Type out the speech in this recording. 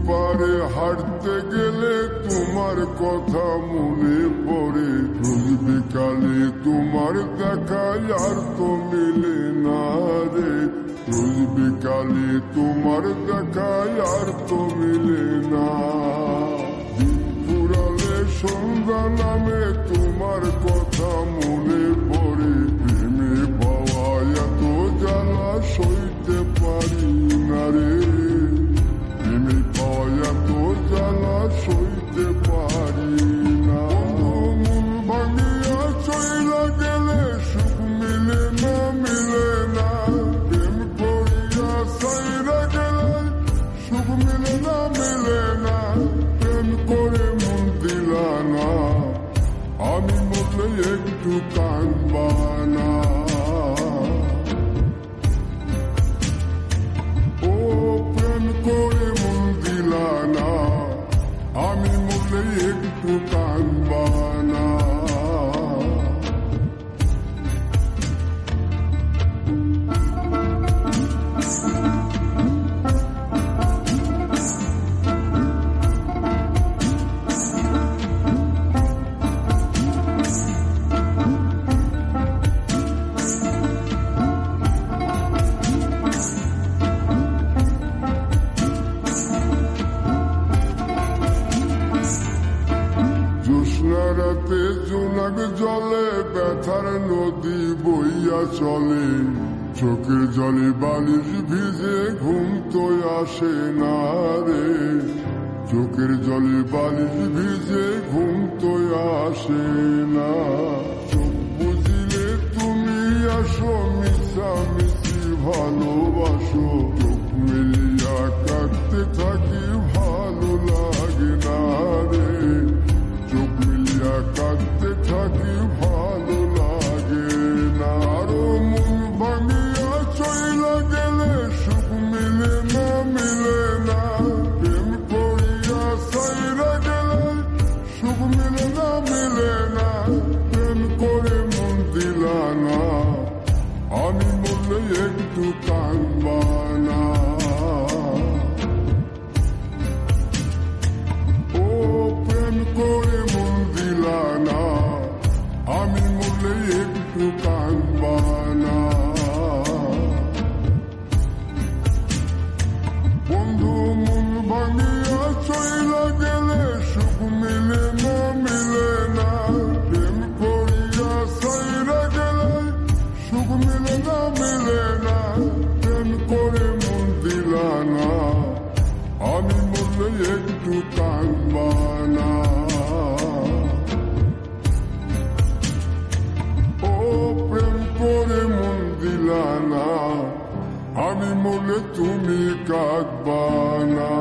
পারে হাঁটতে গেলে তোমার কথা মনে পড়ে, রোজ বিকালে তোমার দেখায় আর তো মিলে না রে, রোজ বিকালে তোমার দেখায় আর তো মিলে না। দিন ফুরালে সন্ধ্যা নামে তোমার কথা মনে পড়ে, প্রেমে পাওয়া এত জ্বালা সইতে পারি না রে, প্রেমে পাওয়া এত জ্বালা সইতে পারি না। মন ভাঙিয়া চইলা গেলে সুখ মিলে না, মিলে না, প্রেম করিয়া সাইরা গেলে সুখ মিলে না, মিলে না, প্রেম করে মন দিলা না, আমি মরলে একটু কাঁদবা না। ও প্রেম করে মন দিলা না, আমি মরলে একটু কাঁদবা না। জ্যোৎস্না রাতে জোনাক জলে ব্যথার নদী বইয়া চলে, চোখের জলে বালিশ ভিজে ঘুম তো আসে না রে, চোখের জলে বালিশ ভিজে ঘুম তো আসে না। চোখ বুঝিলে তুমি আসো, মিশামিশি ভালোবাসো, চোখ মিলিয়া কাঁদতে থাকি ভালো লাগে না রে, চোখ মিলিয়া কাঁদতে থাকি ভালো লাগে না। আরো মন ভাঙিয়া চইলা গেলে সুখ মিলে না, মিলে না, প্রেম করিয়া সাইরা গেলে সুখ মিলে না, মিলে না, প্রেম করে মন দিলা না, আমি মরলে একটু কাঁদবা না। ও প্রেম করে মন দিলা না, আমি মরলে একটু কাঁদবা না। বন্ধু মন ভাঙিয়া চইলা গেলে সুখ মিলে না, মিলে না, প্রেম করিয়া সাইরা গেলে সুখ মিলে না, মিলে না, প্রেম করে মন দিলা না, আমি মরলে একটু কাঁদবা না। ও প্রেম করে মন দিলা না, আমি মরলে তুমি কাঁদবা না।